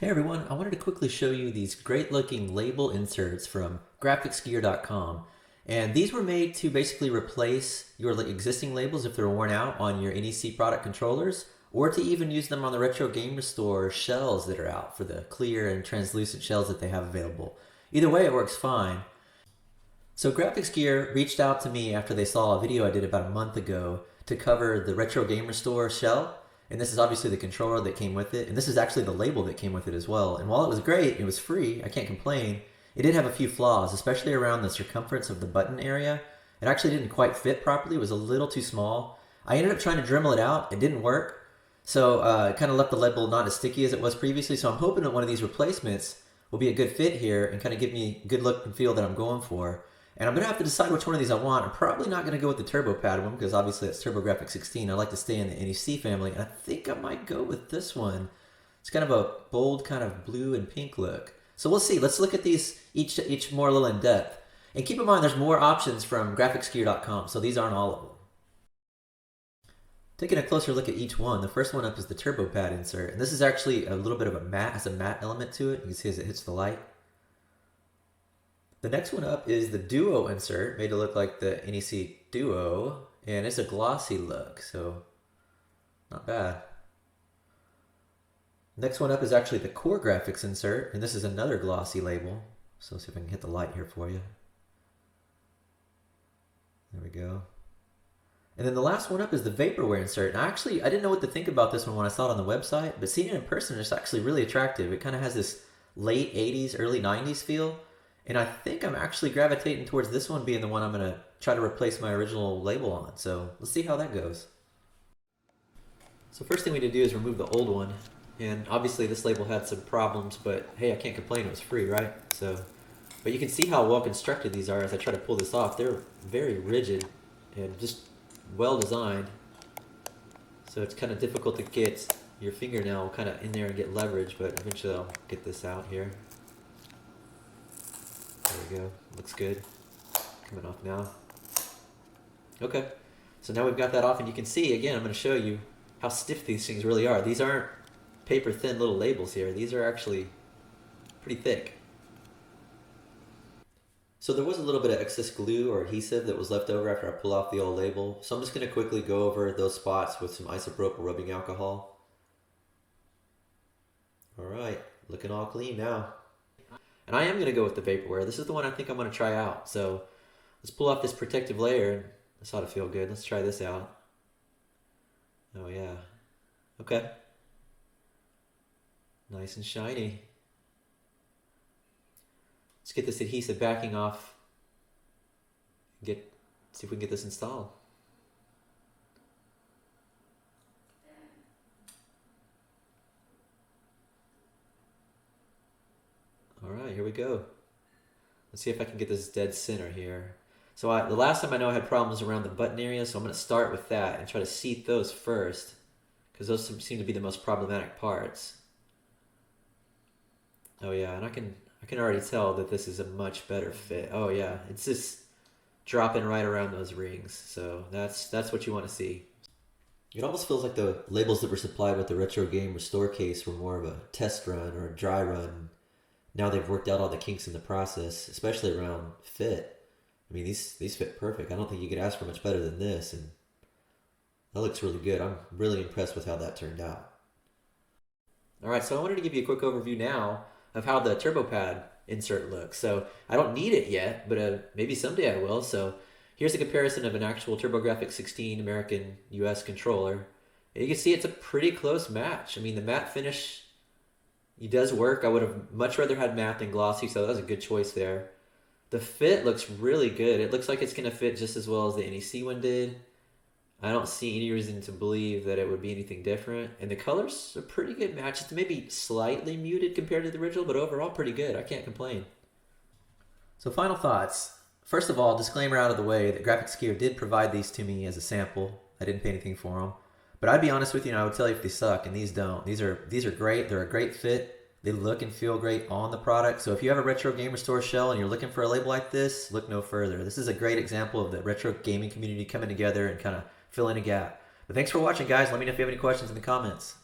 Hey everyone, I wanted to quickly show you these great looking label inserts from grafxgear.com. And these were made to basically replace your existing labels if they're worn out on your NEC product controllers, or to even use them on the Retro Game Restore shells that are out for the clear and translucent shells that they have available. Either way, it works fine. So Graphics Gear reached out to me after they saw a video I did about a month ago to cover the Retro Game Restore shell. And this is obviously the controller that came with it. And this is actually the label that came with it as well. And while it was great, it was free, I can't complain, it did have a few flaws, especially around the circumference of the button area. It actually didn't quite fit properly. It was a little too small. I ended up trying to Dremel it out. It didn't work. So it kind of left the label not as sticky as it was previously. So I'm hoping that one of these replacements will be a good fit here and kind of give me a good look and feel that I'm going for. And I'm going to have to decide which one of these I want. I'm probably not going to go with the TurboPad one because obviously it's TurboGrafx16. I like to stay in the NEC family. And I think I might go with this one. It's kind of a bold kind of blue and pink look. So we'll see. Let's look at these each more a little in depth. And keep in mind there's more options from grafxgear.com. So these aren't all of them. Taking a closer look at each one, the first one up is the TurboPad insert. And this is actually a little bit of a matte, has a matte element to it. You can see as it hits the light. The next one up is the Duo insert, made to look like the NEC Duo, and it's a glossy look, so not bad. Next one up is actually the Core Graphics insert, and this is another glossy label. So let's see if I can hit the light here for you. There we go. And then the last one up is the Vaporware insert. And I didn't know what to think about this one when I saw it on the website, but seeing it in person, it's actually really attractive. It kind of has this late 80s, early 90s feel. And I think I'm actually gravitating towards this one being the one I'm going to try to replace my original label on. So let's see how that goes. So first thing we need to do is remove the old one. And obviously this label had some problems, but hey, I can't complain, it was free, right? But you can see how well constructed these are as I try to pull this off. They're very rigid and just well designed. So it's kind of difficult to get your fingernail kind of in there and get leverage, but eventually I'll get this out here. There we go, looks good. Coming off now. Okay, so now we've got that off, and you can see, again, I'm going to show you how stiff these things really are. These aren't paper thin little labels here. These are actually pretty thick. So there was a little bit of excess glue or adhesive that was left over after I pulled off the old label. So I'm just going to quickly go over those spots with some isopropyl rubbing alcohol. All right, looking all clean now. And I am going to go with the Vaporware. This is the one I think I'm going to try out. So let's pull off this protective layer, and this ought to feel good. Let's try this out. Oh yeah. Okay. Nice and shiny. Let's get this adhesive backing off. See if we can get this installed. All right, here we go. Let's see if I can get this dead center here. So the last time I know I had problems around the button area, so I'm going to start with that and try to seat those first, because those seem to be the most problematic parts. Oh yeah, and I can already tell that this is a much better fit. Oh yeah, it's just dropping right around those rings. So that's what you want to see. It almost feels like the labels that were supplied with the Retro Game Restore case were more of a test run or a dry run. Now they've worked out all the kinks in the process, especially around fit. I mean, these fit perfect. I don't think you could ask for much better than this, and that looks really good. I'm really impressed with how that turned out. All right, so I wanted to give you a quick overview now of how the TurboPad insert looks. So I don't need it yet, but maybe someday I will. So here's a comparison of an actual TurboGrafx16 American US controller. And you can see it's a pretty close match. I mean, the matte finish, it does work. I would have much rather had matte than glossy, so that was a good choice there. The fit looks really good. It looks like it's going to fit just as well as the NEC one did. I don't see any reason to believe that it would be anything different. And the colors are pretty good match. It's maybe slightly muted compared to the original, but overall pretty good. I can't complain. So final thoughts. First of all, disclaimer out of the way that Graphics Gear did provide these to me as a sample. I didn't pay anything for them. But I'd be honest with you and I would tell you if they suck, and these don't. These are great. They're a great fit. They look and feel great on the product. So if you have a Retro Game Restore shell and you're looking for a label like this, look no further. This is a great example of the retro gaming community coming together and kind of filling a gap. But thanks for watching, guys. Let me know if you have any questions in the comments.